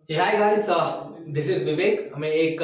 Hi guys, this is विवेक। मैं एक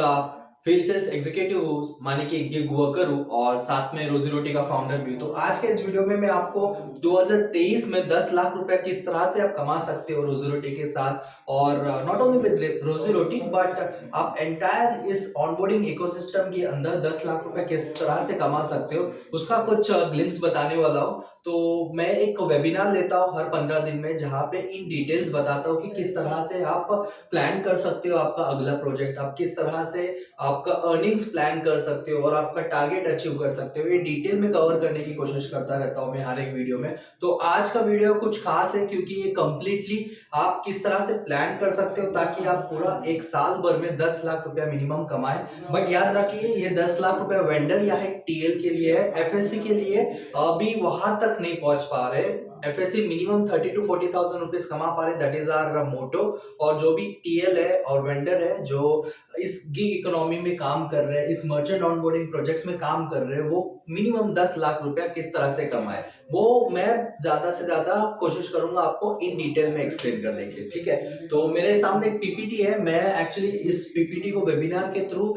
field sales executive हूँ, माने कि एक गिग वर्कर हूँ और साथ में रोजी रोटी का फाउंडर भी हूँ। तो आज के इस वीडियो में मैं आपको 2023 में 10 लाख रुपया किस तरह से आप कमा सकते हो रोजी रोटी के साथ, और नॉट ओनली विद रोजी रोटी बट आप एंटायर इस ऑनबोर्डिंग इकोसिस्टम के अंदर 10 लाख रुपया किस तरह से कमा सकते हो उसका कुछ ग्लिम्स बताने वाला हूँ। तो मैं एक वेबिनार लेता हूँ हर 15 दिन में, जहाँ पे इन डिटेल्स बताता हूँ कि किस तरह से आप प्लान कर सकते हो आपका अगला प्रोजेक्ट, आप किस तरह से आपका अर्निंग्स प्लान कर सकते हो और आपका टारगेट अचीव कर सकते हो। ये डिटेल में कवर करने की कोशिश करता रहता हूँ मैं हर एक वीडियो में। तो आज का वीडियो कुछ खास है क्योंकि ये कंप्लीटली आप किस तरह से प्लान कर सकते हो ताकि आप पूरा एक साल भर में 10 लाख रुपया मिनिमम कमाए। बट याद रखिए, ये 10 लाख रुपया वेंडर या एक टीएल के लिए है, एफएससी के लिए अभी वहां तक नहीं पहुंच पा रहे। एफएससी मिनिमम 30 to 40,000 रुपीज कमा पा रहे, दैट इज आवर मोटो। और जो भी टीएल है और वेंडर है जो इस गिग इकोनॉमी में काम कर रहे हैं, इस मर्चेंट ऑनबोर्डिंग प्रोजेक्ट्स में काम कर रहे हैं, वो मिनिमम 10 लाख रुपया किस तरह से कमाए, वो मैं ज्यादा से ज्यादा कोशिश करूंगा आपको इन डिटेल में एक्सप्लेन करने के लिए। ठीक है, तो मेरे सामने एक पीपीटी है, मैं एक्चुअली इस पीपीटी को वेबिनार के थ्रू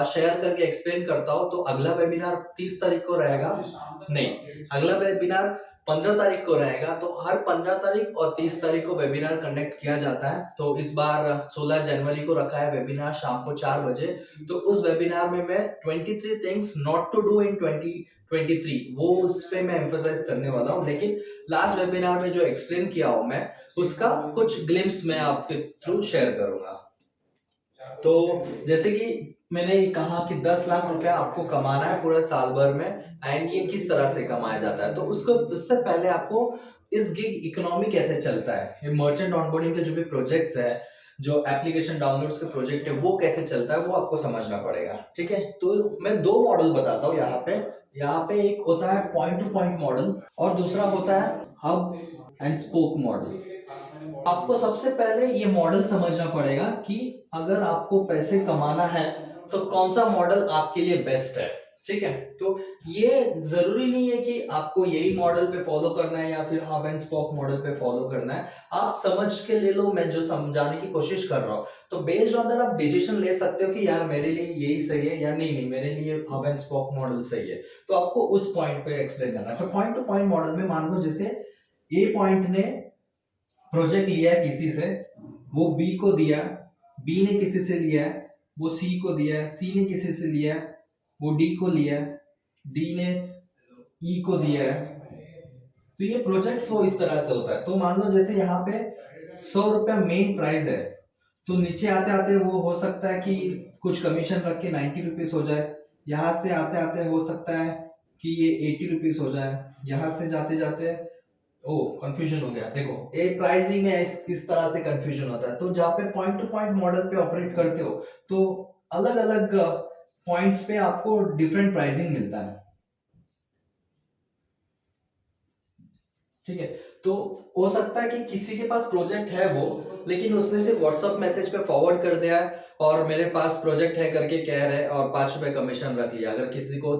शेयर करके एक्सप्लेन करता हूँ। तो अगला वेबिनार 30 तारीख को रहेगा, नहीं, अगला वेबिनार 15 तारीख को रहेगा। तो हर 15 तारीख और 30 तारीख को वेबिनार कंडक्ट किया जाता है। तो इस बार 16 जनवरी को रखा है वेबिनार शाम को 4 बजे। तो उस वेबिनार में मैं 23 things not to do in 2023 वो उस पे मैं एम्फसाइज करने वाला हूँ। लेकिन लास्ट वेबिनार में जो एक्सप्लेन किया हूँ मैं, उसका कुछ ग्लिम्स मैं आपके थ्रू शेयर करूंगा। तो जैसे कि मैंने कहा कि 10 लाख रुपया आपको कमाना है पूरे साल भर में, एंड ये किस तरह से कमाया जाता है। तो उसको उससे पहले आपको इस गिग इकोनॉमी कैसे चलता है, ये मर्चेंट ऑनबोर्डिंग के जो भी प्रोजेक्ट्स है, जो एप्लीकेशन डाउनलोड्स के प्रोजेक्ट है, वो कैसे चलता है वो आपको समझना पड़ेगा। ठीक है, तो मैं दो मॉडल बताता हूँ यहाँ पे एक होता है पॉइंट टू पॉइंट मॉडल और दूसरा होता है हब एंड स्पोक मॉडल। आपको सबसे पहले ये मॉडल समझना पड़ेगा कि अगर आपको पैसे कमाना है तो कौन सा मॉडल आपके लिए बेस्ट है। ठीक है, तो ये जरूरी नहीं है कि आपको यही मॉडल पे फॉलो करना है या फिर हब एंड स्पोक मॉडल पे फॉलो करना है। आप समझ के ले लो, मैं जो समझाने की कोशिश कर रहा हूँ। तो बेस्ड ऑन दैट आप डिसीजन ले सकते हो कि यार मेरे लिए यही सही है या नहीं नहीं मेरे लिए हब एंड स्पोक मॉडल सही है। तो आपको उस पॉइंट पे एक्सप्लेन करना है। तो पॉइंट टू पॉइंट मॉडल में मान लो जैसे ए पॉइंट ने प्रोजेक्ट लिया है किसी से, वो बी को दिया, बी ने किसी से लिया है, वो सी को दिया है, सी ने किसी से लिया है, वो डी को लिया है, डी ने ई को दिया है। तो ये प्रोजेक्ट फ्लो इस तरह से होता है। तो मान लो जैसे यहाँ पे 100 रुपया मेन प्राइस है, तो नीचे आते आते वो हो सकता है कि कुछ कमीशन रख के 90 रुपीज हो जाए, यहाँ से आते आते हो सकता है कि ये 80 रुपीज हो जाए, यहाँ से जाते जाते ओ कंफ्यूजन हो गया। देखो ए प्राइसिंग में इस तरह से कंफ्यूजन होता है। तो जहाँ पे पॉइंट टू पॉइंट मॉडल पे ऑपरेट करते हो तो अलग अलग पॉइंट्स पे आपको डिफरेंट प्राइसिंग मिलता है। ठीक है, तो हो सकता है कि किसी के पास प्रोजेक्ट है वो, लेकिन उसने सिर्फ व्हाट्सएप मैसेज पे फॉरवर्ड कर दिया है और मेरे पास प्रोजेक्ट है करके कह रहे हैं और 5 रुपए कमीशन रख लिया। अगर किसी को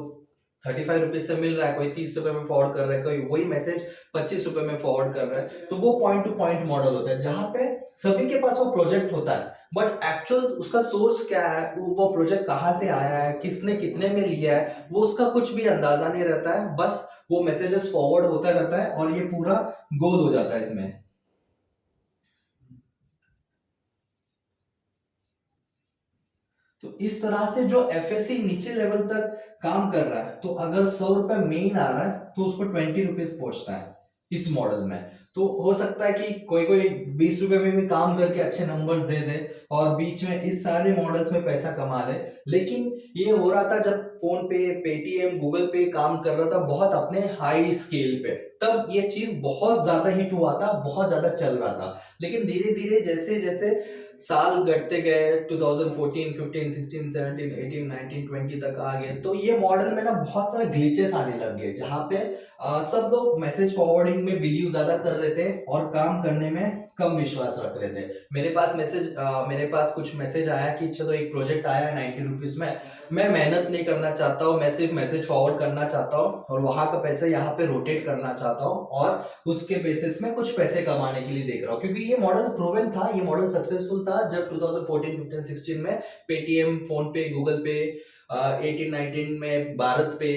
35 रुपीज से मिल रहा है, कोई 30 रुपए में फॉरवर्ड कर रहा है, कोई वही मैसेज 25 रुपए में फॉरवर्ड कर रहा है, तो वो पॉइंट टू पॉइंट मॉडल होता है जहां पे सभी के पास वो प्रोजेक्ट होता है, बट एक्चुअल उसका सोर्स क्या है, वो प्रोजेक्ट कहाँ से आया है, किसने कितने में लिया है, वो उसका कुछ भी अंदाजा नहीं रहता है। बस वो मैसेजेस फॉरवर्ड होता रहता है और ये पूरा गोल हो जाता है इसमें। तो इस तरह से जो एफएससी नीचे लेवल तक काम कर रहा है, तो अगर 100 रुपए मेन आ रहा है तो उसको 20 रुपीज पहुंचता है इस मॉडल में। तो हो सकता है कि कोई कोई 20 रुपए में भी काम करके अच्छे नंबर्स दे दे और बीच में इस सारे मॉडल्स में पैसा कमा ले। लेकिन ये हो रहा था जब फोन पे, पेटीएम, गूगल पे काम कर रहा था बहुत अपने हाई स्केल पे, तब ये चीज बहुत ज्यादा हिट हुआ था, बहुत ज्यादा चल रहा था। लेकिन धीरे धीरे जैसे जैसे साल घटते गए, 2014, 15, 16, 17, 18, 19, 20 तक आ गए, तो ये मॉडल में ना बहुत सारे ग्लिचेस आने लग गए जहां पे सब लोग मैसेज फॉरवर्डिंग में बिलीव ज्यादा कर रहे थे और काम करने में कम विश्वास रख रहे थे। मेरे पास कुछ मैसेज आया कि चलो एक प्रोजेक्ट आया है 90 रुपीज में, मैं मेहनत नहीं करना चाहता हूँ, मैं सिर्फ मैसेज फॉरवर्ड करना चाहता हूँ और वहां का पैसा यहाँ पे रोटेट करना चाहता हूँ और उसके बेसिस में कुछ पैसे कमाने के लिए देख रहा हूँ, क्योंकि ये मॉडल प्रूवन था, ये मॉडल सक्सेसफुल था जब 2014, 15, 16 में पेटीएम, फोन पे, गूगल पे, 18, 19 में भारत पे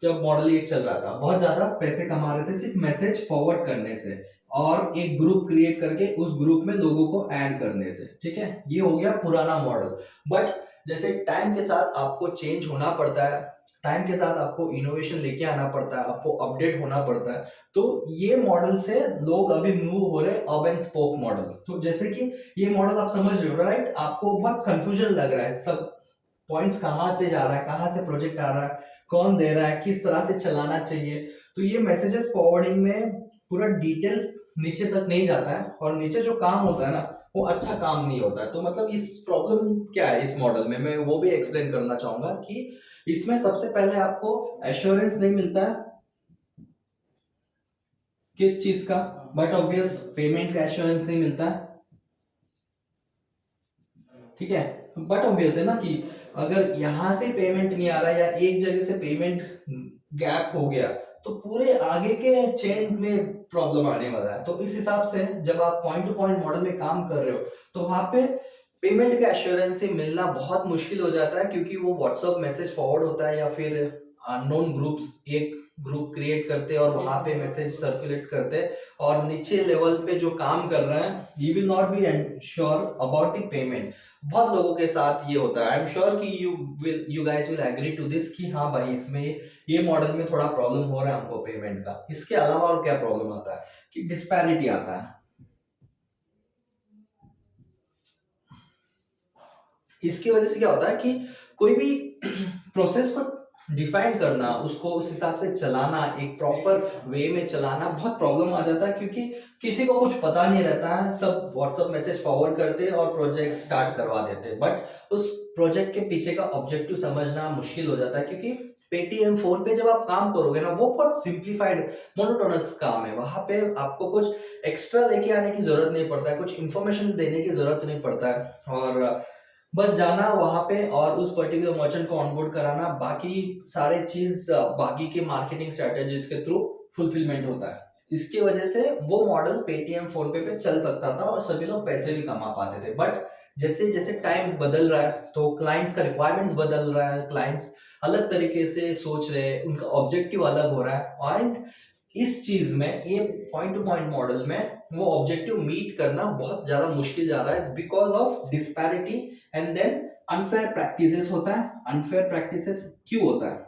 जब मॉडल ये चल रहा था, बहुत ज्यादा पैसे कमा रहे थे सिर्फ मैसेज फॉरवर्ड करने से और एक ग्रुप क्रिएट करके उस ग्रुप में लोगों को ऐड करने से। ठीक है, ये हो गया पुराना मॉडल। बट जैसे टाइम के साथ आपको चेंज होना पड़ता है, टाइम के साथ आपको इनोवेशन लेके आना पड़ता है, आपको अपडेट होना पड़ता है, तो ये मॉडल से लोग अभी मूव हो रहे हैं अब एंड स्पोक मॉडल। तो जैसे कि ये मॉडल आप समझ रहे हो राइट, आपको बहुत कंफ्यूजन लग रहा है, सब पॉइंट्स कहाँ पे जा रहा है, कहाँ से प्रोजेक्ट आ रहा है, कौन दे रहा है, किस तरह से चलाना चाहिए। तो ये मैसेजेस फॉरवर्डिंग में पूरा डिटेल्स नीचे तक नहीं जाता है और नीचे जो काम होता है ना वो अच्छा काम नहीं होता है। तो मतलब इस प्रॉब्लम क्या है इस मॉडल में, मैं वो भी एक्सप्लेन करना चाहूंगा कि इसमें सबसे पहले आपको एश्योरेंस नहीं मिलता है किस चीज का, बट ऑब्वियस पेमेंट का एश्योरेंस नहीं मिलता है। ठीक है, बट ऑब्वियस है ना कि अगर यहाँ से पेमेंट नहीं आ रहा है या एक जगह से पेमेंट गैप हो गया तो पूरे आगे के चेन में प्रॉब्लम आने वाला है। तो इस हिसाब से जब आप पॉइंट टू पॉइंट मॉडल में काम कर रहे हो तो वहां पे पेमेंट का एश्योरेंस से मिलना बहुत मुश्किल हो जाता है, क्योंकि वो व्हाट्सएप मैसेज फॉरवर्ड होता है या फिर अननोन ग्रुप्स एक ग्रुप क्रिएट करते हैं और वहां पे मैसेज सर्कुलेट करते हैं और नीचे लेवल पे जो काम कर रहे हैं you will not be sure about the payment. बहुत लोगों के साथ ये होता है, आई एम श्योर कि you guys will agree to this कि हाँ भाई इसमें ये मॉडल में थोड़ा प्रॉब्लम हो रहा है हमको पेमेंट का। इसके अलावा और क्या प्रॉब्लम आता है कि डिस्पैरिटी आता है। इसकी वजह से क्या होता है कि कोई भी प्रोसेस को डिफाइन करना, उसको उस हिसाब से चलाना, एक प्रॉपर वे में चलाना बहुत प्रॉब्लम आ जाता है, क्योंकि किसी को कुछ पता नहीं रहता है, सब व्हाट्सएप मैसेज फॉरवर्ड करते हैं और प्रोजेक्ट स्टार्ट करवा देते हैं। बट उस प्रोजेक्ट के पीछे का ऑब्जेक्टिव समझना मुश्किल हो जाता है, क्योंकि पेटीएम, फोन पे जब आप काम करोगे ना वो बहुत सिंप्लीफाइड मोनोटोनस काम है, वहां पे आपको कुछ एक्स्ट्रा लेके आने की जरूरत नहीं पड़ता है, कुछ इंफॉर्मेशन देने की जरूरत नहीं पड़ता है और बस जाना वहां पे और उस पर्टिकुलर मर्चेंट को ऑनबोर्ड कराना, बाकी सारे चीज बाकी के मार्केटिंग स्ट्रेटेजीज के थ्रू फुलफिलमेंट होता है। इसकी वजह से वो मॉडल पेटीएम, फोन पे चल सकता था और सभी लोग पैसे भी कमा पाते थे। बट जैसे जैसे टाइम बदल रहा है तो क्लाइंट्स का रिक्वायरमेंट्स बदल रहा है, क्लाइंट्स अलग तरीके से सोच रहे हैं, उनका ऑब्जेक्टिव अलग हो रहा है एंड इस चीज में ये पॉइंट टू पॉइंट मॉडल में वो ऑब्जेक्टिव मीट करना बहुत ज्यादा मुश्किल जा रहा है because of disparity and then unfair practices होता है। अनफेयर प्रैक्टिसेस क्यों होता है?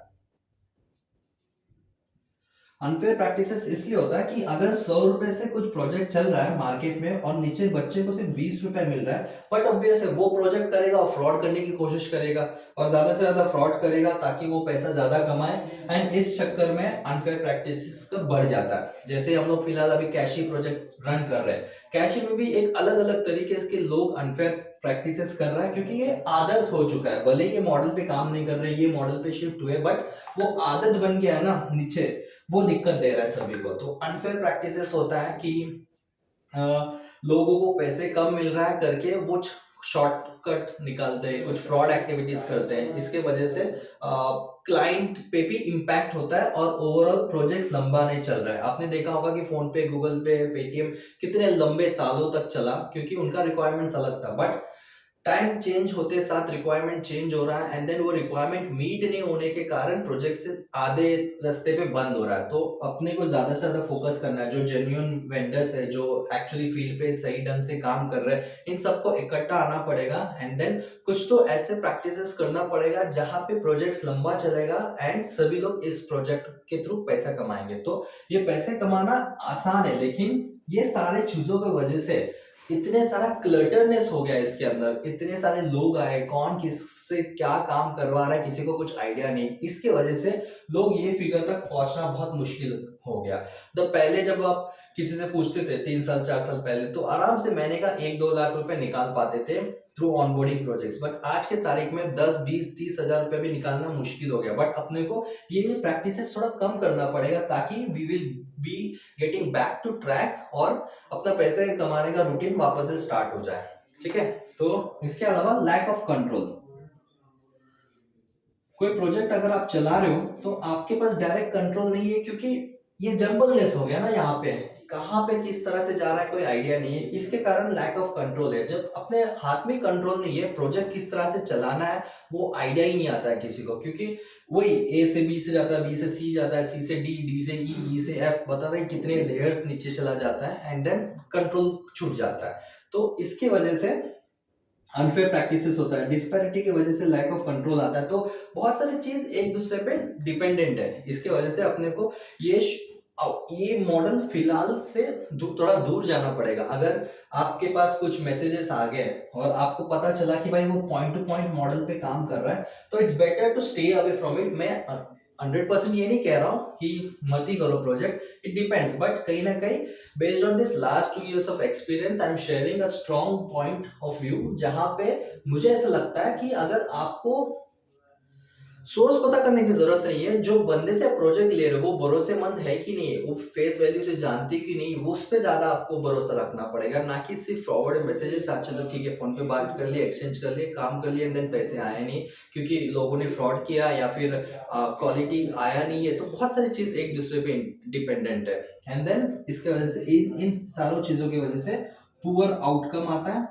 अनफेयर प्रैक्टिसेस इसलिए होता है कि अगर 100 रुपए से कुछ प्रोजेक्ट चल रहा है मार्केट में और नीचे बच्चे को सिर्फ 20 रुपए मिल रहा है, बट ऑब्वियस है वो प्रोजेक्ट करेगा और फ्रॉड करने की कोशिश करेगा और ज्यादा से ज्यादा फ्रॉड करेगा ताकि वो पैसा ज्यादा कमाए एंड इस चक्कर में अनफेयर प्रैक्टिसेस का बढ़ जाता है। जैसे हम लोग फिलहाल अभी कैशी प्रोजेक्ट रन कर रहे हैं, कैशी में भी एक अलग अलग तरीके के लोग अनफेयर प्रैक्टिसेस कर रहा है, क्योंकि ये आदत हो चुका है। भले ये मॉडल पे काम नहीं कर रहे, ये मॉडल पे शिफ्ट हुए, बट वो आदत बन गया है ना नीचे, वो दिक्कत दे रहा है सभी को। तो अनफेयर प्रैक्टिसेस होता है कि अ, लोगों को पैसे कम मिल रहा है करके वो शॉर्टकट निकालते हैं, कुछ फ्रॉड एक्टिविटीज करते हैं, इसके वजह से क्लाइंट पे भी इम्पैक्ट होता है और ओवरऑल प्रोजेक्ट लंबा नहीं चल रहा है। आपने देखा होगा कि फोन पे, गूगल पे, पेटीएम कितने लंबे सालों तक चला क्योंकि उनका रिक्वायरमेंट्स अलग था। बट टाइम चेंज होते साथ रिक्वायरमेंट चेंज हो रहा है एंड देन वो रिक्वायरमेंट मीट नहीं होने के कारण प्रोजेक्ट से आधे रास्ते पे बंद हो रहा है। तो अपने को ज्यादा से ज्यादा फोकस करना है, जो जेन्युइन वेंडर्स है, जो एक्चुअली फील्ड पे सही ढंग से काम कर रहे हैं, इन सबको इकट्ठा आना पड़ेगा एंड देन कुछ तो ऐसे प्रैक्टिसेस करना पड़ेगा जहां पे प्रोजेक्ट लंबा चलेगा एंड सभी लोग इस प्रोजेक्ट के थ्रू पैसा कमाएंगे। तो ये पैसे कमाना आसान है, लेकिन ये सारे चीजों की वजह से इतने सारा क्लटरनेस हो गया इसके अंदर, इतने सारे लोग आए, कौन किससे क्या काम करवा रहा है किसी को कुछ आइडिया नहीं, इसके वजह से लोग ये फिगर तक पहुंचना बहुत मुश्किल हो गया। तो पहले जब आप किसी से पूछते थे 3 साल 4 साल पहले, तो आराम से महीने का 1-2 लाख रुपए निकाल पाते थे थ्रू ऑनबोर्डिंग प्रोजेक्ट्स। बट आज के तारीख में 10-20-30 हज़ार रुपए भी निकालना मुश्किल हो गया। बट अपने को ये प्रैक्टिसेस थोड़ा कम करना पड़ेगा ताकि we will be getting back to track और अपना पैसे कमाने का रूटीन वापस से स्टार्ट हो जाए। ठीक है, तो इसके अलावा लैक ऑफ कंट्रोल। कोई प्रोजेक्ट अगर आप चला रहे हो तो आपके पास डायरेक्ट कंट्रोल नहीं है, क्योंकि ये जंबलनेस हो गया ना, यहाँ पे कहाँ पे किस तरह से जा रहा है कोई आइडिया नहीं है। इसके कारण लैक ऑफ कंट्रोल है। जब अपने हाथ में कंट्रोल नहीं है, प्रोजेक्ट किस तरह से चलाना है वो आइडिया ही नहीं आता है किसी को, क्योंकि वही ए से बी से जाता है, बी से सी जाता है, सी से डी, डी से ई, ई से एफ, बता दें कितने लेयर्स नीचे चला जाता है एंड देन कंट्रोल छूट जाता है। तो इसके वजह से अनफेयर प्रैक्टिसेस होता है, डिस्पैरिटी की वजह से लैक ऑफ कंट्रोल आता है। तो बहुत सारी चीज एक दूसरे पे डिपेंडेंट है। इसके वजह से अपने को ये मॉडल फिलहाल से थोड़ा दूर जाना पड़ेगा। अगर आपके पास कुछ मैसेजेस आ गए और आपको पता चला कि भाई वो पॉइंट टू पॉइंट मॉडल पे काम कर रहा है, तो it's better to stay away from it. मैं 100% ये नहीं कह रहा हूँ कि मत ही करो प्रोजेक्ट, इट डिपेंड्स। बट कहीं ना कहीं based on this last 2 years of experience, I'm sharing a strong point of view, जहां पे मुझे ऐसा लगता है कि अगर आपको सोर्स पता करने की जरूरत नहीं है, जो बंदे से प्रोजेक्ट ले रहे हो वो भरोसेमंद है कि नहीं, वो फेस वैल्यू से जानती कि नहीं, वो उस पे ज्यादा आपको भरोसा रखना पड़ेगा, ना कि सिर्फ फॉरवर्ड मैसेजेस। आज चलो ठीक है, फोन पे बात कर लिए, एक्सचेंज कर लिए, काम कर लिए एंड देन पैसे आए नहीं क्योंकि लोगों ने फ्रॉड किया या फिर क्वालिटी आया नहीं है। तो बहुत सारी चीज एक दूसरे पे डिपेंडेंट है एंड देन इसके वजह से इन सारों चीजों की वजह से पुअर आउटकम आता है।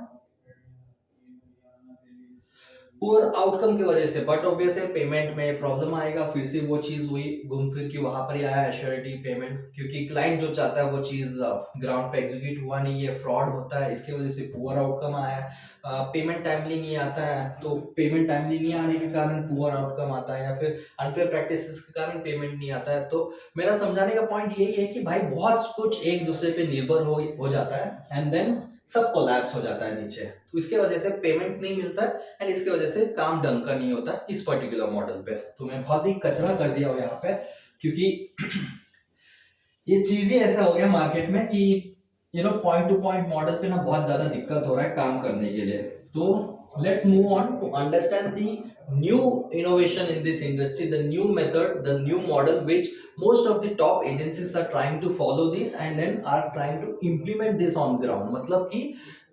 पुअर आउटकम की वजह से बट ऑब्वियस है पेमेंट में प्रॉब्लम आएगा। फिर से वो चीज हुई घूम फिर के वहां पर ही आया एश्योरिटी पेमेंट, क्योंकि क्लाइंट जो चाहता है वो चीज ग्राउंड पे एग्जीक्यूट हुआ नहीं है, फ्रॉड होता है, इसकी वजह से पुअर आउटकम आया। पेमेंट टाइमली नहीं आता है, तो पेमेंट टाइमली नहीं आने के कारण पुअर आउटकम आता है, या फिर अनफेयर प्रैक्टिसेस के कारण पेमेंट नहीं आता है। तो मेरा समझाने का पॉइंट यही है कि भाई बहुत कुछ एक दूसरे पे निर्भर हो जाता है एंड देन सब कोलैप्स हो जाता है नीचे। तो इसके वजह से पेमेंट नहीं मिलता है एंड इसके वजह से काम ढंग का नहीं होता इस पर्टिकुलर मॉडल पे। तो मैं बहुत ही कचरा कर दिया हूँ यहाँ पे, क्योंकि ये चीज ही ऐसा हो गया मार्केट में कि पॉइंट टू पॉइंट मॉडल पे ना बहुत ज्यादा दिक्कत हो रहा है काम करने के लिए। तो let's move on to understand the new innovation in this industry, the new method, the new model which most of the top agencies are trying to follow this and then are trying to implement this on ground। मतलब कि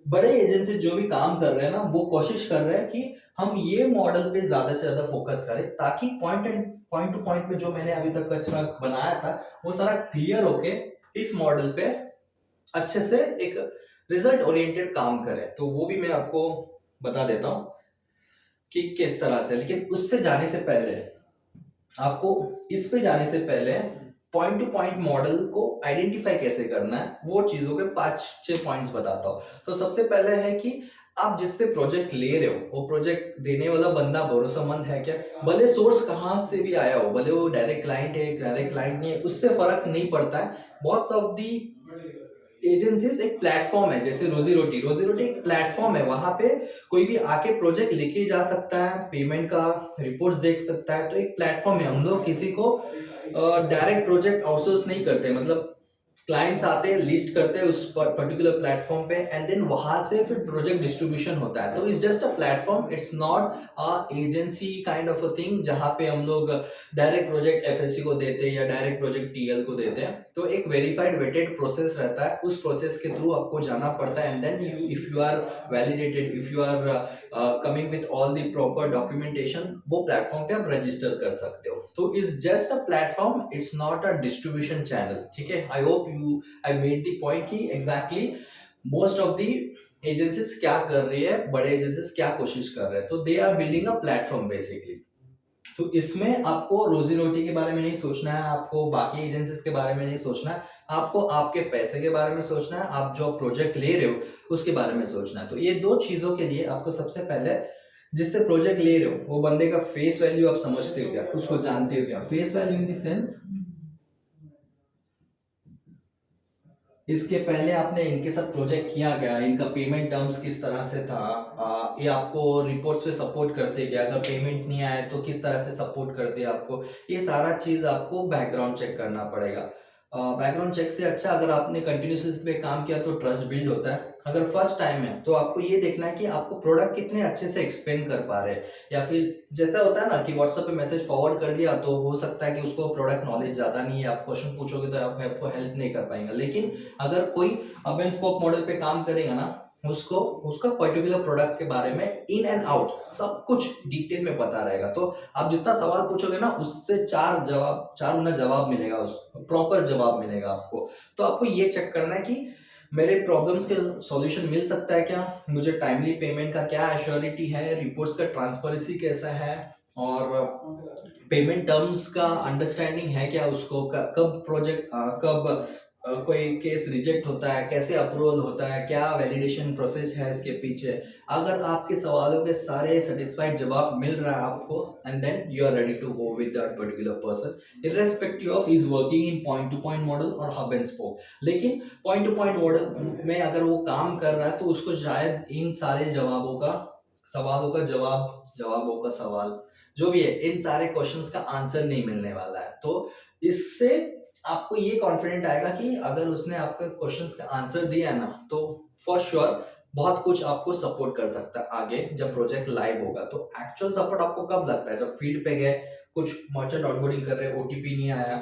बड़े agency जो भी काम कर रहे हैं ना, वो कोशिश कर रहे हैं कि हम ये मॉडल पे ज्यादा से ज्यादा फोकस करें, ताकि पॉइंट टू पॉइंट में जो मैंने अभी तक कचरा बनाया था वो सारा क्लियर होके इस मॉडल पे अच्छे से एक रिजल्ट ओरिएंटेड काम करें। तो वो भी मैं आपको बता देता हूँ कि किस तरह से। लेकिन उससे जाने से पहले आपको इस पे जाने से पहले पॉइंट टू पॉइंट मॉडल को आइडेंटिफाई कैसे करना है वो चीजों के 5-6 पॉइंट्स बताता हूँ। तो सबसे पहले है कि आप जिससे प्रोजेक्ट ले रहे हो वो प्रोजेक्ट देने वाला बंदा भरोसेमंद है क्या। भले सोर्स कहाँ से भी आया हो, भले वो डायरेक्ट क्लाइंट है डायरेक्ट क्लाइंट नहीं है, उससे फर्क नहीं पड़ता है। बहुत ऑफ दी एजेंसीज एक प्लेटफॉर्म है, जैसे रोजी रोटी एक प्लेटफॉर्म है, वहां पे कोई भी आके प्रोजेक्ट लेके जा सकता है, पेमेंट का रिपोर्ट्स देख सकता है। तो एक प्लेटफॉर्म है, हम लोग किसी को डायरेक्ट प्रोजेक्ट आउटसोर्स नहीं करते। मतलब क्लाइंट्स आते हैं, लिस्ट करते हैं उस पर्टिकुलर प्लेटफॉर्म पे एंड देन वहां से फिर प्रोजेक्ट डिस्ट्रीब्यूशन होता है। तो it's just a platform, it's not a agency kind of a thing जहां पे हम लोग डायरेक्ट प्रोजेक्ट एफएससी को देते हैं या डायरेक्ट प्रोजेक्ट टीएल को देते हैं। तो एक वेरीफाइड वेटेड प्रोसेस रहता है, उस प्रोसेस के थ्रू आपको जाना पड़ता है and then if you are validated, if you are coming with all the proper documentation, वो प्लेटफॉर्म पे आप रजिस्टर कर सकते हो। तो it's just a platform, it's not a distribution channel. ठीक है, I hope I made the point कि exactly most of the agencies क्या कर रही है, बड़े एजेंसीज क्या कोशिश कर रहे हैं। तो they are building a platform basically. तो इसमें आपको रोजी रोटी के बारे में नहीं सोचना है, आपको बाकी एजेंसीज के बारे में नहीं सोचना है, आपको आपके पैसे के बारे में सोचना है, आप जो प्रोजेक्ट ले रहे हो उसके बारे में सोचना है। तो ये दो चीजों के लिए आपको सबसे पहले जिससे प्रोजेक्ट ले रहे हो वो बंदे का फेस वैल्यू आप समझते हो क्या, उसको जानते हो क्या। Face value in the sense इसके पहले आपने इनके साथ प्रोजेक्ट किया क्या, इनका पेमेंट टर्म्स किस तरह से था, ये आपको रिपोर्ट्स पे सपोर्ट करते क्या, अगर पेमेंट नहीं आए तो किस तरह से सपोर्ट करते आपको। ये सारा चीज आपको बैकग्राउंड चेक करना पड़ेगा। बैकग्राउंड चेक से अच्छा अगर आपने कंटिन्यूस इस पे काम किया तो ट्रस्ट बिल्ड होता है। अगर फर्स्ट टाइम है तो आपको ये देखना है कि आपको प्रोडक्ट कितने अच्छे से एक्सप्लेन कर पा रहे हैं, या फिर जैसा होता है ना कि व्हाट्सएप पे मैसेज फॉरवर्ड कर दिया तो हो सकता है कि उसको प्रोडक्ट नॉलेज ज़्यादा नहीं है, आप क्वेश्चन पूछोगे तो आप आपको हेल्प नहीं कर पाएंगे। लेकिन अगर कोई हब एंड स्पोक मॉडल पे काम करेगा ना, उसको उसका पर्टिकुलर प्रोडक्ट के बारे में इन एंड आउट सब कुछ डिटेल में पता रहेगा। तो आप जितना सवाल पूछोगे ना उससे चार गुना जवाब मिलेगा, उस प्रॉपर जवाब मिलेगा आपको। तो आपको ये चेक करना है कि मेरे प्रॉब्लम्स के सॉल्यूशन मिल सकता है क्या, मुझे टाइमली पेमेंट का क्या एश्योरिटी है, रिपोर्ट्स का ट्रांसपेरेंसी कैसा है, और पेमेंट टर्म्स का अंडरस्टैंडिंग है क्या उसको, कब प्रोजेक्ट कब कोई केस रिजेक्ट होता है, कैसे अप्रूवल होता है, क्या वैलिडेशन प्रोसेस है इसके पीछे। अगर आपके सवालों के सारे सेटिस्फाइड जवाब मिल रहा है आपको, and then you are ready to go with that particular person irrespective of is working in point to point model और हब एंड स्पोक। लेकिन पॉइंट टू पॉइंट मॉडल में अगर वो काम कर रहा है तो उसको शायद इन सारे जवाबों का सवालों का जवाबों का सवाल जो भी है इन सारे क्वेश्चंस का आंसर नहीं मिलने वाला है। तो इससे आपको ये कॉन्फिडेंट आएगा कि अगर उसने आपके क्वेश्चंस का आंसर दिया है ना तो फॉर श्योर बहुत कुछ आपको सपोर्ट कर सकता है आगे जब प्रोजेक्ट लाइव होगा। तो एक्चुअल सपोर्ट आपको कब लगता है, जब फील्ड पे गए, कुछ मर्चेंट ऑनबोर्डिंग कर रहे हैं, ओटीपी नहीं आया,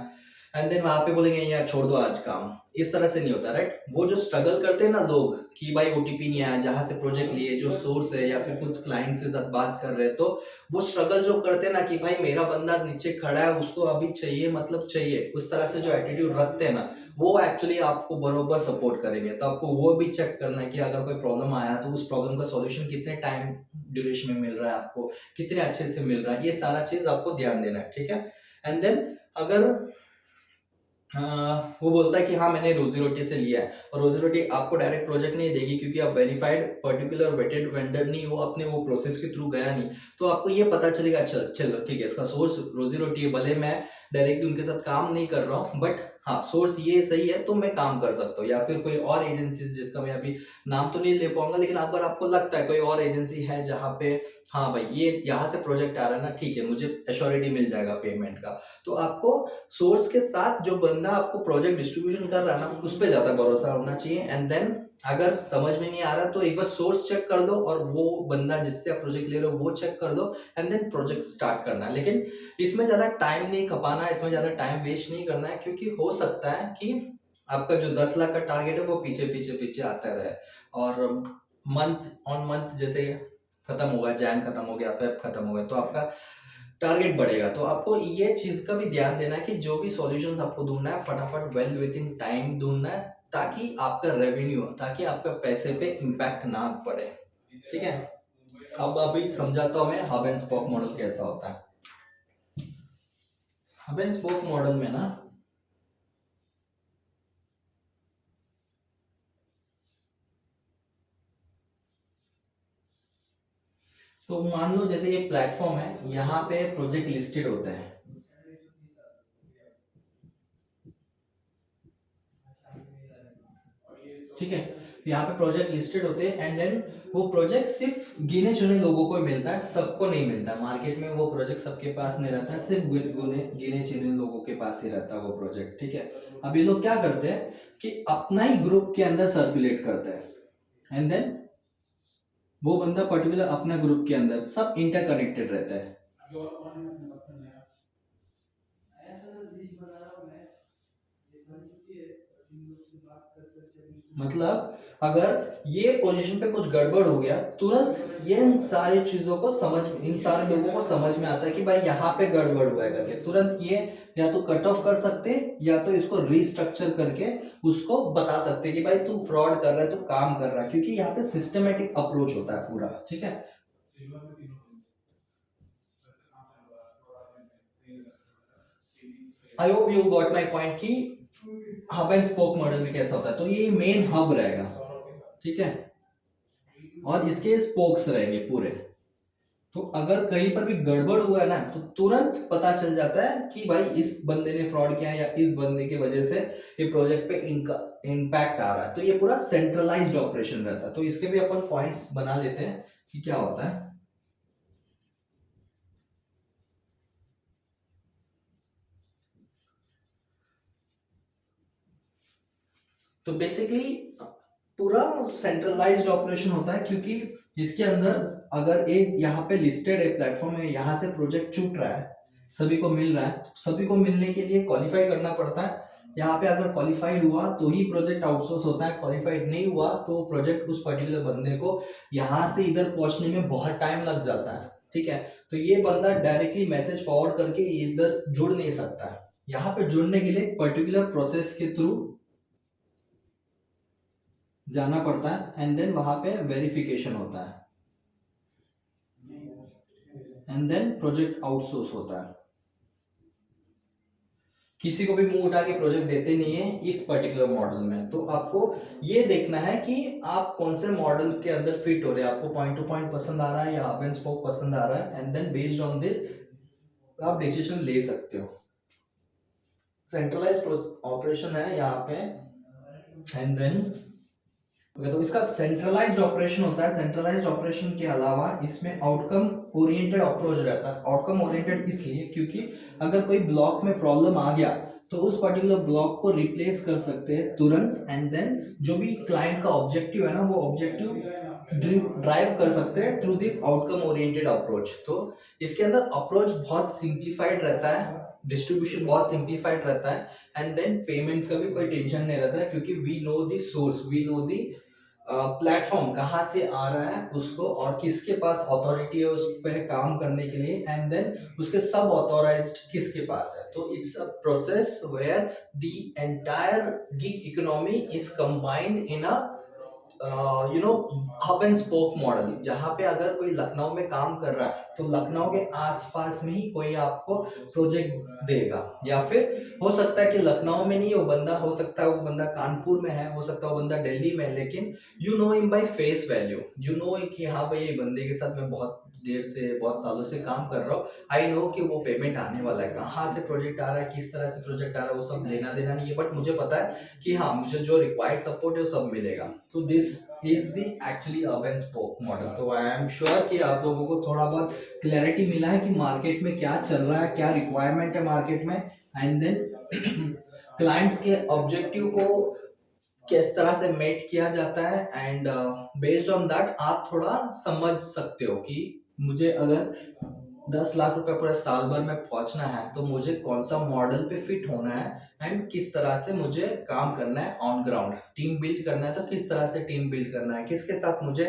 एंड देन वहां पे बोलेंगे यार छोड़ दो आज काम। इस तरह से नहीं होता, राइट। वो जो स्ट्रगल करते हैं ना लोग कि भाई ओटीपी नहीं आया, जहां से प्रोजेक्ट लिए, जो सोर्स है या फिर कुछ क्लाइंट से साथ बात कर रहे हैं, तो वो स्ट्रगल जो करते हैं ना कि भाई मेरा बंदा नीचे खड़ा है, उसको अभी चाहिए मतलब चाहिए, उस तरह से जो एटीट्यूड रखते हैं ना, वो एक्चुअली आपको बरोबर सपोर्ट करेंगे। तो आपको वो भी चेक करना है कि अगर कोई प्रॉब्लम आया तो उस प्रॉब्लम का सॉल्यूशन कितने टाइम ड्यूरेशन में मिल रहा है आपको, कितने अच्छे से मिल रहा है, ये सारा चीज आपको ध्यान देना है, ठीक है। एंड देन अगर वो बोलता है कि हाँ मैंने रोजी रोटी से लिया है, और रोजी रोटी आपको डायरेक्ट प्रोजेक्ट नहीं देगी क्योंकि आप वेरीफाइड पर्टिकुलर वेटेड वेंडर नहीं हो, अपने वो प्रोसेस के थ्रू गया नहीं। तो आपको ये पता चलेगा चलो ठीक है इसका सोर्स रोजी रोटी है, भले मैं डायरेक्टली उनके साथ काम नहीं कर रहा हूँ बट हाँ सोर्स ये सही है तो मैं काम कर सकता हूँ। या फिर कोई और एजेंसी जिसका मैं अभी नाम तो नहीं ले पाऊंगा, लेकिन अगर आपको लगता है कोई और एजेंसी है जहाँ पे हाँ भाई ये यहाँ से प्रोजेक्ट आ रहा है ना, ठीक है मुझे एश्योरिटी मिल जाएगा पेमेंट का, तो आपको सोर्स के साथ जो बंदा आपको प्रोजेक्ट डिस्ट्रीब्यूशन कर रहा है ना उस पर ज्यादा भरोसा होना चाहिए। एंड देन अगर समझ में नहीं आ रहा तो एक बार सोर्स चेक कर दो और वो बंदा जिससे आप प्रोजेक्ट ले रहे हो वो चेक कर दो, एंड देन प्रोजेक्ट स्टार्ट करना है। लेकिन इसमें ज्यादा टाइम नहीं खपाना है, इसमें ज्यादा टाइम वेस्ट नहीं करना है, क्योंकि हो सकता है कि आपका जो 10 लाख का टारगेट है वो पीछे पीछे पीछे आता रहे, और मंथ ऑन मंथ जैसे खत्म होगा, जैन खत्म हो गया, फेब खत्म हो गया, तो आपका टारगेट बढ़ेगा। तो आपको ये चीज का भी ध्यान देना है कि जो भी सॉल्यूशंस आपको ढूंढना है फटाफट वेल विद इन टाइम ढूंढना है, ताकि आपका रेवेन्यू, ताकि आपका पैसे पे इम्पैक्ट ना पड़े, ठीक है। अब अभी समझाता हूँ मैं हब एंड स्पोक मॉडल कैसा होता है। हब एंड स्पोक मॉडल में ना तो मान लो जैसे ये प्लेटफॉर्म है, यहाँ पे प्रोजेक्ट लिस्टेड होते हैं, ठीक है। यहाँ पे प्रोजेक्ट लिस्टेड होते हैं, एंड देन वो प्रोजेक्ट सिर्फ गिने चुने लोगों को मिलता है, सबको नहीं मिलता। मार्केट में वो प्रोजेक्ट सबके पास नहीं रहता है, सिर्फ गिने गिने चुने लोगों के पास ही रहता है वो प्रोजेक्ट, ठीक है। अब ये लोग क्या करते हैं कि अपना ही ग्रुप के अंदर सर्कुलेट करते हैं, एंड देन वो बंदा पर्टिकुलर अपना ग्रुप के अंदर सब इंटरकनेक्टेड रहता है। मतलब अगर ये पोजीशन पे कुछ गड़बड़ हो गया, तुरंत ये इन सारी चीजों को समझ, इन सारे लोगों को समझ में आता है कि भाई यहाँ पे गड़बड़ हुआ है करके, तुरंत ये या तो कट ऑफ कर सकते हैं या तो इसको रीस्ट्रक्चर करके उसको बता सकते हैं कि भाई तू फ्रॉड कर रहा है, तू काम कर रहा है, क्योंकि यहाँ पे सिस्टमेटिक अप्रोच होता है पूरा, ठीक है। I hope you got my point कि हब एंड स्पोक मॉडल में कैसा होता है। तो ये मेन हब रहेगा, ठीक है, और इसके स्पोक्स रहेंगे पूरे। तो अगर कहीं पर भी गड़बड़ हुआ है ना तो तुरंत पता चल जाता है कि भाई इस बंदे ने फ्रॉड किया या इस बंदे की वजह से ये प्रोजेक्ट पे इनका इम्पैक्ट आ रहा है। तो ये पूरा सेंट्रलाइज्ड ऑपरेशन रहता है। तो इसके भी अपन पॉइंट्स बना लेते हैं कि क्या होता है। तो बेसिकली पूरा सेंट्रलाइज्ड ऑपरेशन होता है, क्योंकि इसके अंदर अगर एक यहाँ पे लिस्टेड एक प्लेटफॉर्म है, यहाँ से प्रोजेक्ट छूट रहा है, सभी को मिल रहा है, तो सभी को मिलने के लिए क्वालिफाई करना पड़ता है। यहाँ पे अगर क्वालिफाइड हुआ तो ही प्रोजेक्ट आउटसोर्स होता है, क्वालिफाइड नहीं हुआ तो प्रोजेक्ट उस पर्टिकुलर बंदे को यहाँ से इधर पहुंचने में बहुत टाइम लग जाता है। ठीक है, तो ये बंदा डायरेक्टली मैसेज फॉरवर्ड करके इधर जुड़ नहीं सकता है। यहाँ पे जुड़ने के लिए पर्टिकुलर प्रोसेस के थ्रू जाना पड़ता है एंड देन वहां पे वेरिफिकेशन होता है एंड देन प्रोजेक्ट आउटसोर्स होता है। किसी को भी मुंह उठा के प्रोजेक्ट देते नहीं है इस पर्टिकुलर मॉडल में। तो आपको ये देखना है कि आप कौन से मॉडल के अंदर फिट हो रहे हैं, आपको पॉइंट टू पॉइंट पसंद आ रहा है या हब एंड स्पोक पसंद आ रहा है, and then based on this आप डिसीजन ले सकते हो। सेंट्रलाइज्ड ऑपरेशन है यहाँ पे एंड देन तो इसका सेंट्रलाइज्ड ऑपरेशन होता है। सेंट्रलाइज्ड ऑपरेशन के अलावा इसमें आउटकम ओरिएंटेड अप्रोच रहता है। आउटकम ओरिएंटेड इसलिए क्योंकि अगर कोई ब्लॉक में प्रॉब्लम आ गया तो उस पर्टिकुलर ब्लॉक को रिप्लेस कर सकते हैं तुरंत, एंड देन जो भी क्लाइंट का ऑब्जेक्टिव है ना, वो ऑब्जेक्टिव ड्राइव कर सकते हैं through this outcome oriented approach. तो इसके अंदर अप्रोच बहुत सिंप्लीफाइड रहता है, डिस्ट्रीब्यूशन बहुत सिंप्लीफाइड रहता है, एंड देन पेमेंट्स का भी कोई टेंशन नहीं रहता है, क्योंकि we know the source, we know the platform कहाँ से आ रहा है उसको और किसके पास अथॉरिटी है उस पर काम करने के लिए, एंड देन उसके सब ऑथोराइज्ड किसके पास है। तो it's a process where the entire gig economy is combined in a hub and spoke model, जहाँ पे अगर कोई लखनऊ में काम कर रहा है तो लखनऊ के आसपास में ही कोई आपको प्रोजेक्ट देगा, या फिर हो सकता है कि लखनऊ में नहीं, वो बंदा हो सकता है वो बंदा कानपुर में है, हो सकता है वो बंदा दिल्ली में है, लेकिन you know him by face value, you know कि हाँ भाई ये बंदे के साथ मैं बहुत देर से बहुत सालों से काम कर रहा हूँ, आई नो कि वो पेमेंट आने वाला है, कहाँ से प्रोजेक्ट आ रहा है, किस तरह से प्रोजेक्ट आ रहा है, वो सब लेना देना नहीं है, बट मुझे पता है कि हाँ मुझे जो रिक्वायर्ड सपोर्ट है वो सब मिलेगा। तो दिस इज द एक्चुअली अर्ब एंड स्पोक मॉडल। तो आई एम श्योर कि आप लोगों को थोड़ा बहुत क्लैरिटी मिला है कि मार्केट में क्या चल रहा है, क्या रिक्वायरमेंट है मार्केट में, एंड देन क्लाइंट्स के ऑब्जेक्टिव को किस तरह से मेट किया जाता है, एंड बेस्ड ऑन दैट आप थोड़ा समझ सकते हो कि मुझे अगर 10 लाख रुपए पूरे साल भर में पहुंचना है तो मुझे कौन सा मॉडल पे फिट होना है एंड किस तरह से मुझे काम करना है ऑन ग्राउंड। टीम बिल्ड करना है तो किस तरह से टीम बिल्ड करना है, किसके साथ मुझे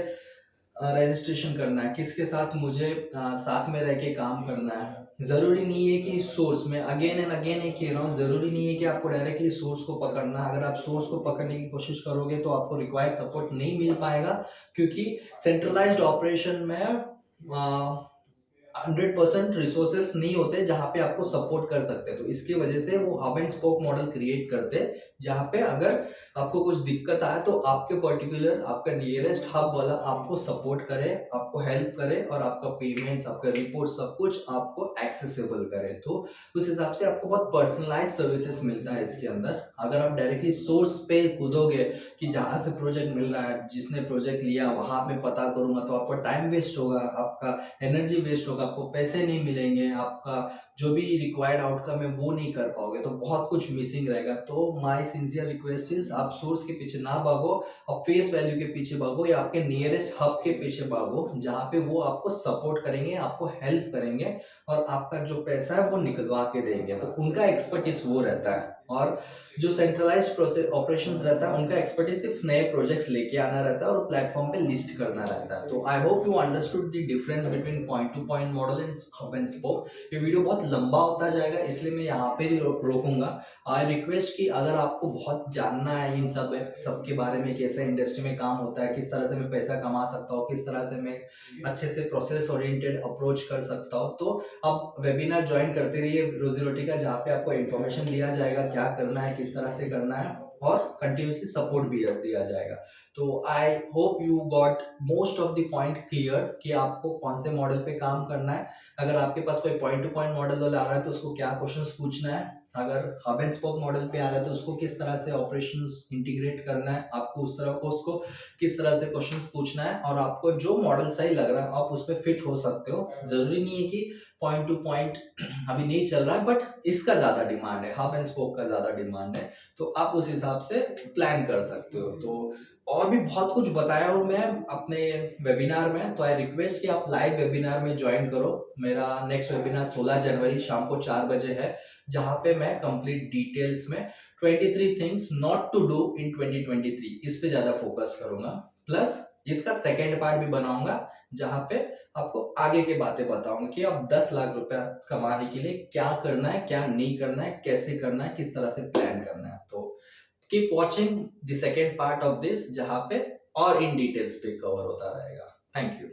रजिस्ट्रेशन करना है, किसके साथ मुझे साथ में रह के काम करना है। जरूरी नहीं है कि सोर्स में अगेन एंड अगेन एक कह रहा हूँ, जरूरी नहीं है कि आपको डायरेक्टली सोर्स को पकड़ना। अगर आप सोर्स को पकड़ने की कोशिश करोगे तो आपको रिक्वायर्ड सपोर्ट नहीं मिल पाएगा, क्योंकि सेंट्रलाइज्ड ऑपरेशन में 100% रिसोर्सेस नहीं होते जहां पे आपको सपोर्ट कर सकते हैं। तो इसकी वजह से वो hub and spoke model create करते हैं, जहां पे अगर आपको कुछ दिक्कत आए तो आपके पर्टिकुलर आपका नियरेस्ट हब वाला आपको सपोर्ट करे, आपको हेल्प करे, और आपका पेमेंट्स, आपका रिपोर्ट, सब कुछ आपको एक्सेसिबल करे। तो उस हिसाब से आपको बहुत पर्सनलाइज सर्विसेज मिलता है इसके अंदर। अगर आप डायरेक्टली सोर्स पे कूदोगे कि जहां से प्रोजेक्ट मिल रहा है, जिसने प्रोजेक्ट लिया वहां पे पता करूंगा, तो आपका टाइम वेस्ट होगा, आपका एनर्जी वेस्ट होगा, आपको पैसे नहीं मिलेंगे, आपका जो भी रिक्वायर्ड आउटकम है वो नहीं कर पाओगे, तो बहुत कुछ मिसिंग रहेगा। तो माय सिंसियर रिक्वेस्ट इज आप सोर्स के पीछे ना भागो, आप फेस वैल्यू के पीछे भागो, या आपके नियरेस्ट हब के पीछे भागो, जहाँ पे वो आपको सपोर्ट करेंगे, आपको हेल्प करेंगे, और आपका जो पैसा है वो निकलवा के देंगे। तो उनका एक्सपर्टीज वो रहता है, और जो सेंट्रलाइज्ड प्रोसेस ऑपरेशंस रहता है उनका एक्सपर्टीज सिर्फ नए प्रोजेक्ट्स लेके आना रहता है और प्लेटफॉर्म पे लिस्ट करना रहता है। तो I hope you understood the difference between point to point model and hub and spoke. ये वीडियो बहुत लंबा होता जाएगा, इसलिए मैं यहाँ पे ही रोकूंगा। आई रिक्वेस्ट कि अगर आपको बहुत जानना है इन सब के बारे में, कैसे इंडस्ट्री में काम होता है, किस तरह से मैं पैसा कमा सकता हूँ, किस तरह से मैं अच्छे से प्रोसेस ओरिएंटेड अप्रोच कर सकता हूँ, तो आप वेबिनार ज्वाइन करते रहिए रोजी रोटी का, जहाँ पे आपको इन्फॉर्मेशन दिया जाएगा क्या करना है, किस तरह से करना है, और कंटिन्यूसली सपोर्ट भी दिया जाएगा। तो I hope you got most of the point clear कि आपको कौन से मॉडल पे काम करना है। अगर आपके पास कोई पॉइंट टू पॉइंट मॉडल आ रहा है तो उसको क्या क्वेश्चंस पूछना है, अगर हब एंड स्पोक मॉडल पे आ रहा है तो उसको किस तरह से ऑपरेशंस इंटीग्रेट करना है, आपको उस तरह को उसको किस तरह से क्वेश्चंस पूछना है, और आपको जो मॉडल सही लग रहा है आप उस पर फिट हो सकते हो। जरूरी नहीं है कि पॉइंट टू पॉइंट अभी नहीं चल रहा है, बट इसका ज्यादा डिमांड है, हब एंड स्पोक का ज्यादा डिमांड है, तो आप उस हिसाब से प्लान कर सकते हो। तो और भी बहुत कुछ बताया हूँ मैं अपने वेबिनार में, तो आई रिक्वेस्ट कि आप लाइव वेबिनार में ज्वाइन करो। मेरा नेक्स्ट वेबिनार 16 जनवरी शाम को 4 बजे है, जहां पे मैं कंप्लीट डिटेल्स में 23 things not to do in 2023 इस पे ज्यादा फोकस करूंगा। प्लस इसका सेकेंड पार्ट भी बनाऊंगा जहां पे आपको आगे की बातें बताऊंगा कि आप 10 लाख रुपया कमाने के लिए क्या करना है, क्या नहीं करना है, कैसे करना है, किस तरह से प्लान करना है। तो keep watching the second part of this, जहां पे और इन डिटेल्स पे कवर होता रहेगा। Thank you.